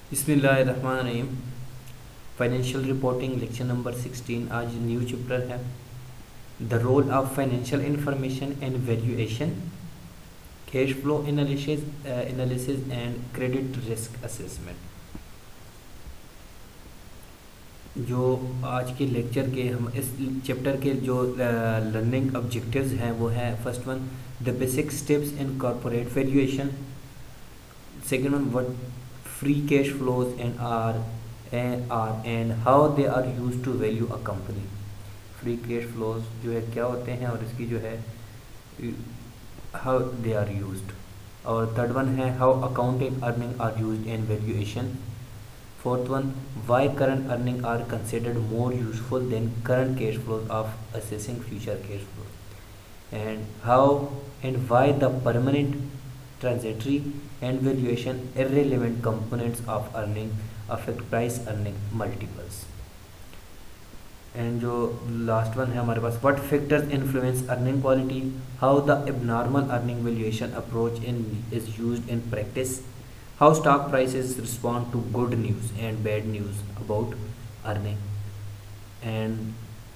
बिस्मिल्लाहिर्रहमानिर्रहीम। Financial reporting lecture number 16। आज new chapter है the role of financial information and valuation, cash flow analysis and credit risk assessment. जो आज के lecture के हम इस चैप्टर के जो लर्निंग ऑब्जेक्टिव्स हैं वो है, first one the basic steps in corporate valuation, second one what free cash flows and how they are used to value a company। Free cash flows जो है क्या होते हैं और इसकी जो है how they are used। और थर्ड वन है how accounting earning are used in valuation। Fourth one why current earning are considered more useful than current cash flows of assessing future cash flows। and how and why the permanent, transitory and valuation irrelevant components of earning affect price earning multiples। And जो last one है हमारे पास what factors influence earning quality, how the abnormal earning valuation approach is used in practice, how stock prices respond to good news and bad news about earning, and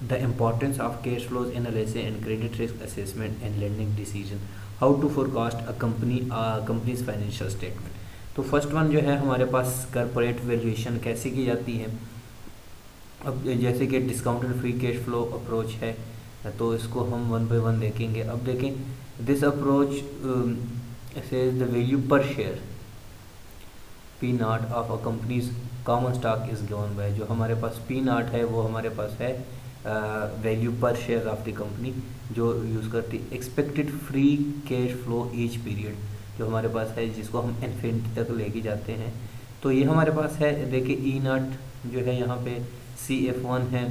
the importance of cash flows analysis and credit risk assessment and lending decision, how to forecast a company's financial statement. तो first one जो है हमारे पास corporate valuation कैसे की जाती है। अब जैसे कि discounted free cash flow approach है तो इसको हम वन बाय वन देखेंगे। अब देखें this approach says the value per share P naught of a company's common stock is given by, जो हमारे पास पी नॉट है वो हमारे पास है value per share of the company जो यूज़ करती expected free cash flow each period, जो हमारे पास है जिसको हम इन्फिनिटी तक लेके जाते हैं। तो ये हमारे पास है, देखिए ई नॉट जो है यहाँ पे CF1 है,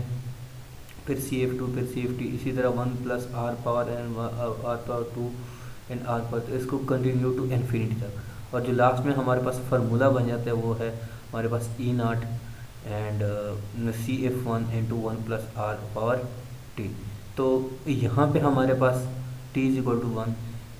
फिर CF2, फिर CF2, इसी तरह 1 plus R power and R power 2 and R power, तो इसको कंटिन्यू टू इन्फिनिटी तक। और जो लास्ट में हमारे पास फार्मूला बन जाता है वो है हमारे पास E naught and CF1 into 1 plus R power T. तो यहाँ पे हमारे पास t इज इक्वल टू 1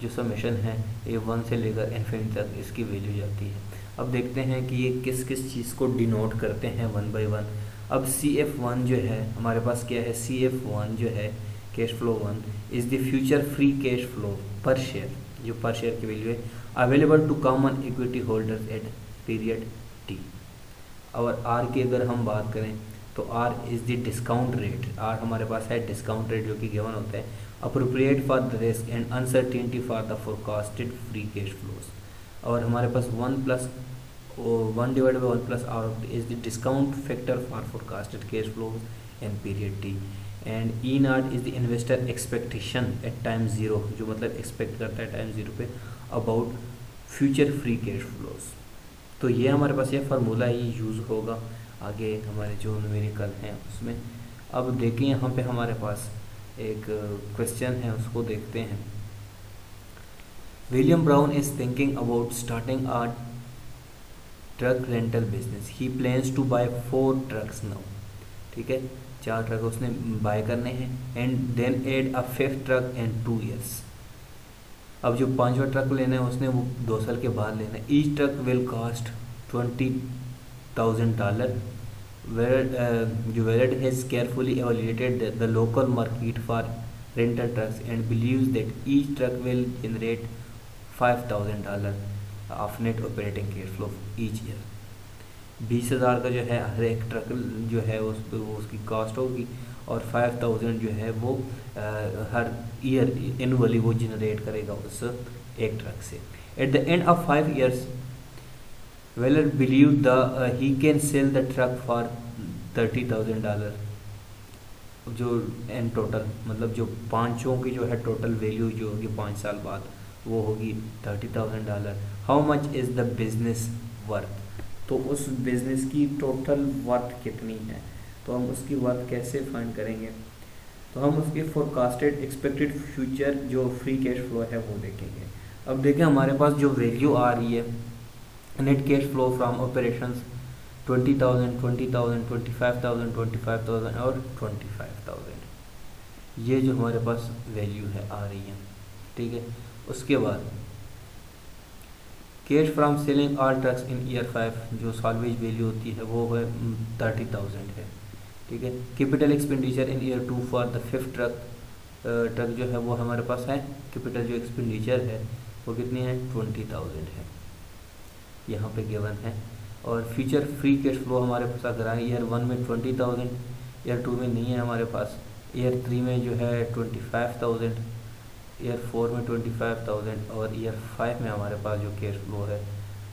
जो समेशन है ये 1 से लेकर इन्फिनिटी तक इसकी वैल्यू जाती है। अब देखते हैं कि ये किस किस चीज़ को डिनोट करते हैं वन बाय वन। अब CF1 जो है हमारे पास क्या है, CF1 जो है cash flow 1 is the future free cash flow per share, जो पर शेयर की वैल्यू है available to common equity holders at period T. और R की अगर हम बात करें तो R is the discount rate, R हमारे पास है डिस्काउंट रेट जो कि गिवन होता है appropriate for the risk and uncertainty for the forecasted free cash flows. और हमारे पास 1 divided by 1 plus R is the discount factor for forecasted cash flows in period T. And E naught is the investor expectation at time zero, जो मतलब expect करता है time zero पे about future free cash flows. तो ये हमारे पास ये formula ही use होगा आगे हमारे जो न्यूमेरिकल हैं उसमें। अब देखें यहाँ पे हमारे पास एक क्वेश्चन है उसको देखते हैं। William Brown is thinking about starting a truck rental business, he plans to buy 4 trucks now. ठीक है, 4 ट्रक उसने बाय करने हैं and then add a 5th truck in 2 years। अब जो 5वां ट्रक लेना है उसने वो 2 साल के बाद लेना है। ईच ट्रक विल कॉस्ट $20,000 जो Wallet has carefully evaluated the local market for rental trucks and believes that each truck will generate $5,000 of net operating cash flow each year। 20,000 का जो है हर एक ट्रक जो है उसकी कॉस्ट होगी और 5,000 जो है वो हर ईयर एनुअली वो जनरेट करेगा उस एक ट्रक से। At the end of 5 years Weller believed he can sell the truck for $30,000, जो इन टोटल मतलब जो पाँचों की जो है टोटल वैल्यू जो होगी 5 साल बाद वो होगी $30,000। How much is the business worth, तो उस बिजनेस की टोटल वर्थ कितनी है, तो हम उसकी वर्थ कैसे फाइंड करेंगे। तो हम उसकी फोरकास्टेड एक्सपेक्टेड फ्यूचर जो फ्री कैश फ्लो है वो देखेंगे। अब देखें हमारे पास जो वैल्यू आ रही है net cash flow from operations 20,000, 20,000, 25,000, 25,000 और 25,000, ये जो हमारे पास वैल्यू है आ रही है। ठीक है, उसके बाद cash from selling all trucks in year 5, जो सालवेज वैल्यू होती है वो है 30,000 है। ठीक है। Capital expenditure in year 2 for the 5th truck जो है वो हमारे पास है, कैपिटल जो एक्सपेंडिचर है वो कितनी है 20,000 है, यहाँ पे गिवन है। और फ्यूचर फ्री कैश फ्लो हमारे पास अगर आए ईयर 1 में 20,000, ईयर 2 में नहीं है हमारे पास, ईयर 3 में जो है 25,000, ईयर 4 में 25,000 और ईयर 5 में हमारे पास जो कैश फ्लो है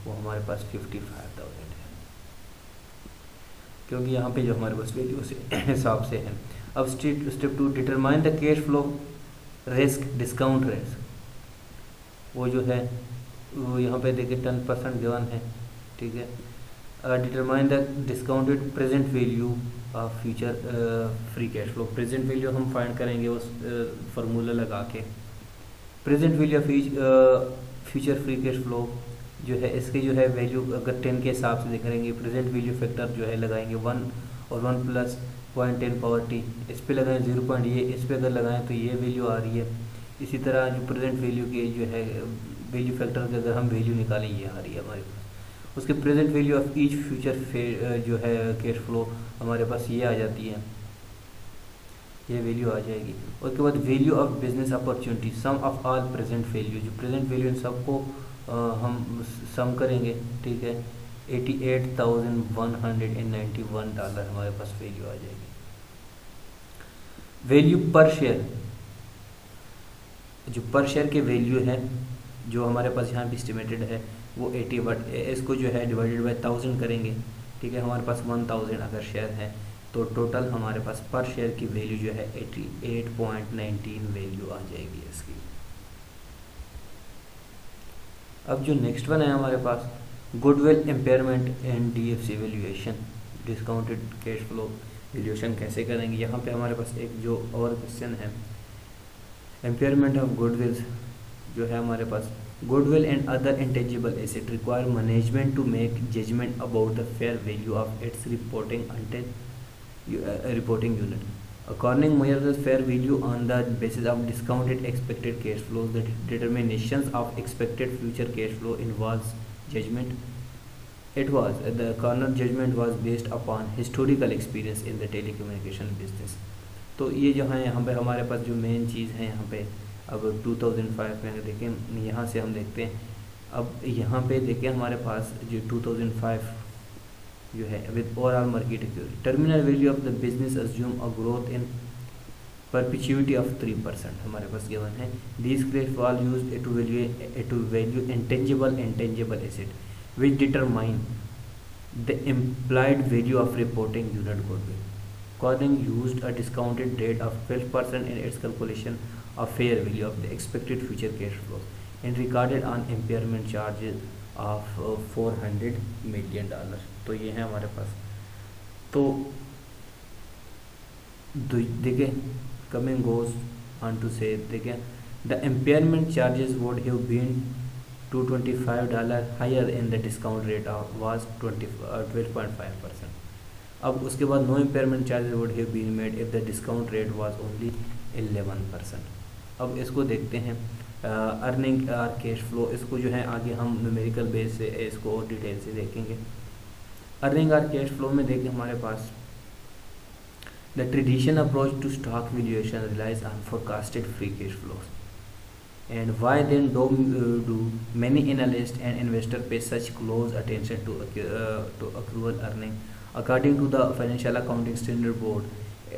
वो हमारे पास 55,000 है, क्योंकि यहाँ पे जो हमारे पास वैल्यू से हिसाब से है। अब step 2, determine the cash flow risk discount risk, वो जो है वो यहाँ पे देखिए 10% गिवन है। ठीक है। Determine the discounted present value of future free cash flow, present value हम फाइंड करेंगे उस फार्मूला लगा के। Present value of future free cash flow जो है इसके जो है वैल्यू अगर 10 के हिसाब से देखेंगे, प्रेजेंट वैल्यू फैक्टर जो है लगाएंगे 1 और 1 प्लस 0.10 पावर टी, इस पे लगाएं 0. ये इस पे अगर लगाएं तो ये वैल्यू आ रही है। इसी तरह जो प्रेजेंट वैल्यू की जो है वैल्यू फैक्टर की अगर हम वैल्यू निकालें ये आ रही है हमारे पास। उसके present value of each future जो है कैश फ्लो हमारे पास ये आ जाती है, ये वैल्यू आ जाएगी। उसके बाद value of business opportunity, sum of all present value, जो प्रेजेंट वैल्यू इन सबको हम सम करेंगे। ठीक है। $88,191 हमारे पास वैल्यू आ जाएगी। वैल्यू पर शेयर, जो पर शेयर के वैल्यू है जो हमारे पास यहाँ पे एस्टिमेटेड है वो 80, बट इसको जो है डिवाइडेड बाय 1000 करेंगे। ठीक है। हमारे पास 1000 अगर शेयर है तो टोटल हमारे पास पर शेयर की वैल्यू जो है 88.19 वैल्यू आ जाएगी इसकी। अब जो नेक्स्ट वन है हमारे पास goodwill impairment and DFC valuation, discounted cash flow valuation कैसे करेंगे। यहाँ पे हमारे पास एक जो और क्वेश्चन है, इम्पेयरमेंट ऑफ गुडविल जो है हमारे पास, goodwill and other intangible asset require management to make judgement about the fair value of its reporting unit. Accounting measures the fair value on the basis of discounted expected cash flows. The determinations of expected future cash flow involves judgment. The corner judgment was based upon historical experience in the telecommunication business. तो ये जो है यहाँ पे हमारे पास जो main चीज़ है यहाँ पे, अब 2005 में देखें, यहाँ से हम देखते हैं। अब यहाँ पे देखें हमारे पास जो 2005 जो है with overall market terminal value of the business assume a growth in perpetuity of 3% हमारे पास गिवन है। This cash flow used to value intangible asset which determine the implied value of reporting unit goodwill. Accounting used a discounted rate of 12% in its calculation of fair value of the expected future cash flows and recorded on impairment charges of $400 million. तो ये है हमारे पास। तो देखिए coming goes on to say देखिए the impairment charges would have been $225 higher in the discount rate was 12.5%. अब उसके बाद no impairment charges would have been made if the discount rate was only 11%. अब इसको देखते हैं अर्निंग और cash flow, इसको जो है आगे हम न्यूमेरिकल बेस से इसको और डिटेल से देखेंगे। अर्निंग और कैश फ्लो में देखिए हमारे पास the traditional approach to stock valuation relies on forecasted free cash flows and why then do many analysts and investors pay such close attention to accrual earning? According to the Financial Accounting Standard Board,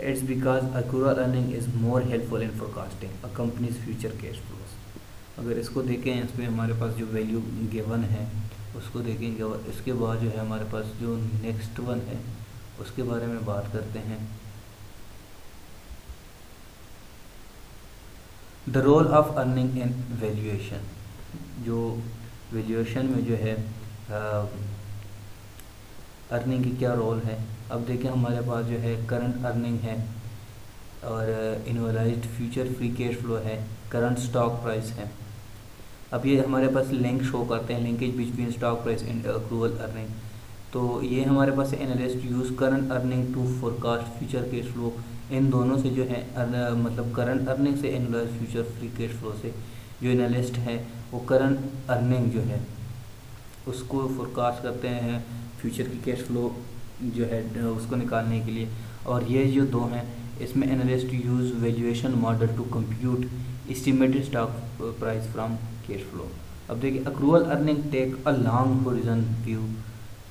it's because accrual earning is more helpful in forecasting a company's future cash flows. अगर इसको देखें इसमें हमारे पास जो value given है उसको देखेंगे और इसके बाद जो है हमारे पास जो नेक्स्ट वन है उसके बारे में बात करते हैं। The role of earning in valuation, जो वैल्यूएशन में जो है अर्निंग की क्या रोल है। अब देखें हमारे पास जो है करंट अर्निंग है और annualised future free cash flow है, करंट स्टॉक प्राइस है। अब ये हमारे पास लिंक शो करते हैं, linkage between stock price and accrual earning. तो ये हमारे पास analyst use current earning to forecast future cash flow. इन दोनों से जो है मतलब करंट अर्निंग से annualised future free cash flow से जो एनालिस्ट है वो करंट अर्निंग जो है उसको फोरकास्ट करते हैं फ्यूचर की कैश फ्लो जो है उसको निकालने के लिए। और ये जो दो हैं इसमें analyst use valuation model to compute estimated stock price from cash flow. अब देखिए accrual earning take a long horizon view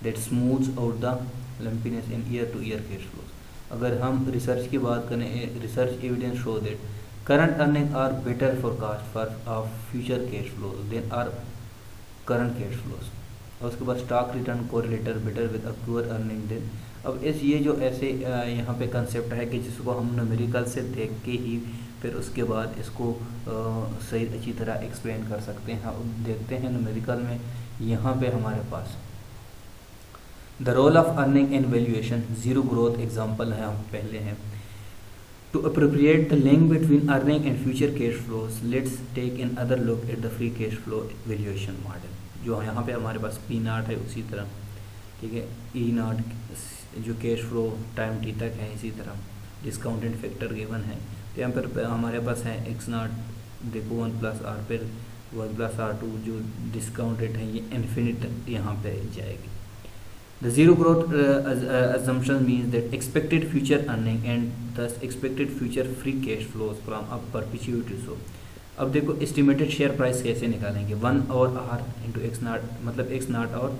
that smooths out the lumpiness in year to year cash flows. अगर हम रिसर्च की बात करें, research evidence show that current earning are better forecast for of future cash flows than are current cash flows. और उसके बाद stock return correlator better with accrual earning then. अब इस ये जो ऐसे यहाँ पे कंसेप्ट है कि जिसको हम न्यूमेरिकल से देख के ही फिर उसके बाद इसको सही अच्छी तरह एक्सप्लेन कर सकते हैं। अब देखते हैं न्यूमेरिकल में यहाँ पे हमारे पास the role of earning and valuation zero growth example है, हम पहले हैं। To appropriate the link between earning and future cash flows let's take an other look at the free cash flow valuation model. जो यहाँ पे हमारे पास P not है उसी तरह, ठीक है, ई नॉट जो कैश फ्लो टाइम टी तक है, इसी तरह डिस्काउंटेड फैक्टर गिवन है। तो यहाँ पर हमारे पास है एक्स नॉट, देखो 1 प्लस आर, फिर 1 प्लस आर टू जो डिस्काउंट रेट है ये इन्फिनिट यहाँ पे जाएगी। The zero growth assumption means that expected future earning and thus expected future free cash flows from a perpetuity so। अब देखो एस्टिमेटेड शेयर प्राइस कैसे निकालेंगे, 1 और आर इंटू एक्स नाट, मतलब एक्स नाट और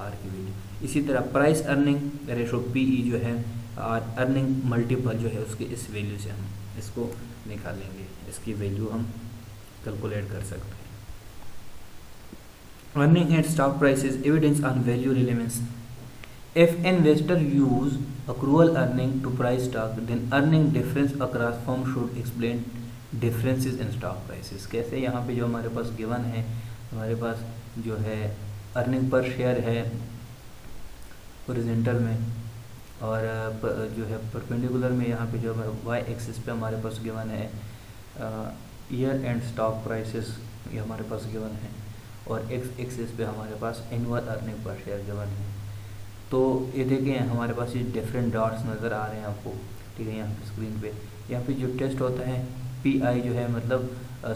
आर की वैल्यू। इसी तरह price earning ratio P E जो है आर अर्निंग मल्टीपल जो है उसके इस वैल्यू से हम इसको निकालेंगे, इसकी वैल्यू हम कैलकुलेट कर सकते हैं। Earning and stock prices evidence on value relevance. If investor use accrual earning to price stock, then earning difference across firm should explain differences in stock prices। कैसे, यहाँ पे जो हमारे पास गिवन है, हमारे पास जो है अर्निंग पर शेयर है हॉरिजॉन्टल में, और जो है परपेंडिकुलर में यहाँ पे जो वाई एक्सिस पे हमारे पास गिवन है ईयर एंड स्टॉक प्राइसेस ये हमारे पास गिवन है, और एक्स एक्सिस पे हमारे पास annual earning per share given है। तो ये देखिए हमारे पास ये डिफरेंट डॉट्स नज़र आ रहे हैं आपको, ठीक है, यहाँ पे स्क्रीन पे। यहाँ पे जो टेस्ट होता है पी आई जो है मतलब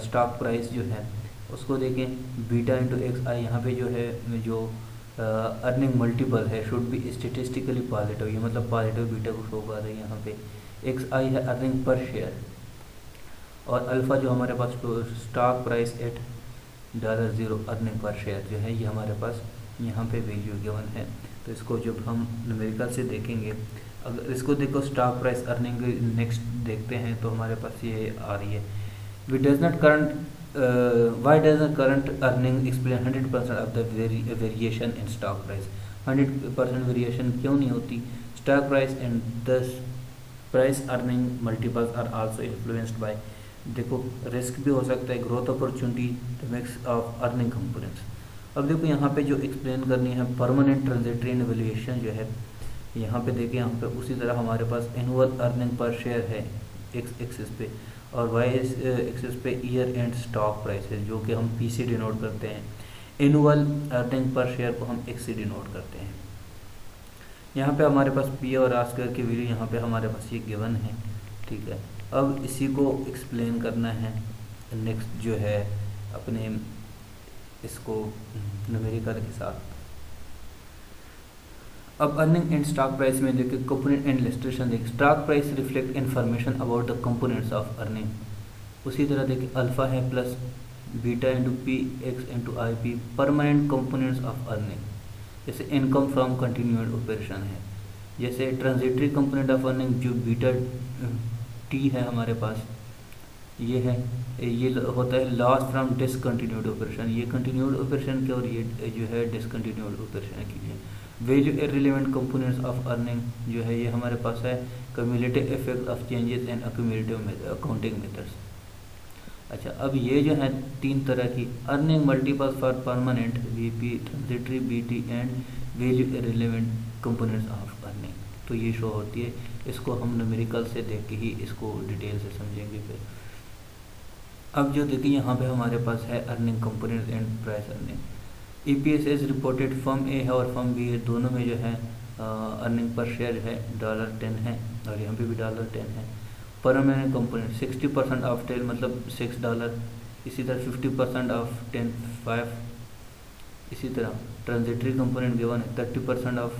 स्टॉक प्राइस जो है उसको देखें, बीटा इंटू एक्स आई, यहाँ पे जो है जो अर्निंग मल्टीपल है शुड बी स्टेटिस्टिकली पॉजिटिव, ये मतलब पॉजिटिव बीटा को शो कर रही है यहाँ पे। एक्स आई है अर्निंग पर शेयर, और अल्फ़ा जो हमारे पास stock price at $0 earning per share जो है ये हमारे पास यहाँ पे वैल्यू गिवन है। तो इसको जब हम न्यूमेरिकल से देखेंगे, अगर इसको देखो स्टॉक प्राइस अर्निंग नेक्स्ट देखते हैं तो हमारे पास ये आ रही है, we does not current why does not current earning explain 100% of the variation in stock price. 100% variation क्यों नहीं होती? Stock price and thus price earning multiples are also influenced by, देखो रिस्क भी हो सकता है, growth opportunity, the mix of earning components. अब देखो यहाँ पे जो एक्सप्लेन करनी है परमानेंट ट्रांजिटरी एंड वैल्यूएशन जो है, यहाँ पे देखिए यहाँ पे उसी तरह हमारे पास एनुअल अर्निंग पर शेयर है एक्स एक्सिस पे, और वाई एक्सिस पे ईयर एंड स्टॉक प्राइस है जो कि हम पी से डिनोट करते हैं। एनुअल अर्निंग पर शेयर को हम एक्स से डिनोट करते हैं। यहाँ पे हमारे पास पी और आस्कर की वैल्यू यहाँ पे हमारे पास ये गिवन है, ठीक है। अब इसी को एक्सप्लेन करना है नेक्स्ट जो है अपने इसको न्यूमेरिकल के साथ। अब अर्निंग एंड स्टॉक प्राइस में देखिए कंपोनेंट एंड इलस्ट्रेशन देखिए, stock price reflect information about the components of earning. उसी तरह देखिए अल्फा है plus beta into P x into I P permanent components of earning. जैसे इनकम फ्रॉम कंटिन्यूड ऑपरेशन है, जैसे ट्रांजिटरी कंपोनेंट ऑफ अर्निंग जो beta T है हमारे पास ये है, ये होता है लॉस फ्रॉम डिसकंटिन्यूड ऑपरेशन, ये कंटिन्यूड ऑपरेशन के और ये जो है डिसकंटिन्यूड ऑपरेशन के लिए। Value irrelevant components of earning जो है ये हमारे पास है cumulative effect of changes and accumulative accounting methods. अच्छा, अब ये जो है तीन तरह की earning multiple for permanent VP transitory BT and value irrelevant components of earning, तो ये शो होती है। इसको हम न्यूमेरिकल से देख के ही इसको डिटेल से समझेंगे फिर। अब जो देखिए यहाँ पे हमारे पास है earning component and price earning. EPS as reported firm A है और फर्म बी है, दोनों में जो है अर्निंग पर शेयर है $10 है और यहाँ पे भी $10 है। परमानेंट कंपोनेंट 60% ऑफ 10 मतलब $6, इसी तरह 50% ऑफ 10 5, इसी तरह ट्रांजिटरी कंपोनेंट गिवन है 30% ऑफ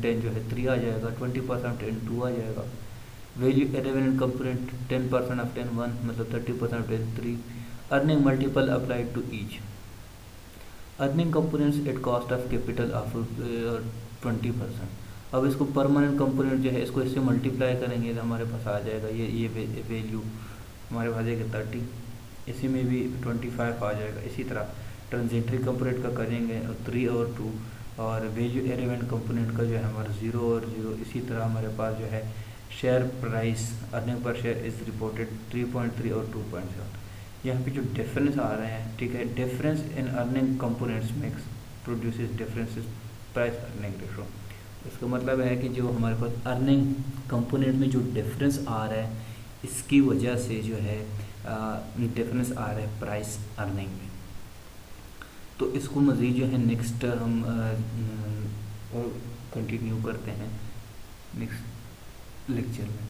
10 जो है 3 आ जाएगा, 20% ऑफ 10 2 आ जाएगा। वैल्यू इरेवेलेंट कंपोनेंट 10% ऑफ 10 1, मतलब 30% of 10 3। Earning multiple applied to each. Earning components at cost of capital of 20%। अब इसको परमानेंट कंपोनेंट जो है इसको इससे मल्टीप्लाई करेंगे तो हमारे पास आ जाएगा ये वैल्यू हमारे पास आएगा 30, इसी में भी 25 आ जाएगा। इसी तरह ट्रांजिटरी कंपोनेंट का करेंगे 3 और 2, और वैल्यू इरेवेलेंट कंपोनेंट का जो है हमारा 0 और 0। इसी तरह हमारे पास जो है share price earning per share is reported 3.3 और 2.7। यहाँ पे जो डिफरेंस आ रहे हैं, ठीक है, difference in earning components makes produces differences price earning ratio. इसका मतलब है कि जो हमारे पास अर्निंग कंपोनेंट में जो डिफरेंस आ रहा है इसकी वजह से जो है डिफरेंस आ रहा है प्राइस अर्निंग में। तो इसको मज़ीद जो है नेक्स्ट हम कंटिन्यू करते हैं नेक्स्ट लेक्चर में।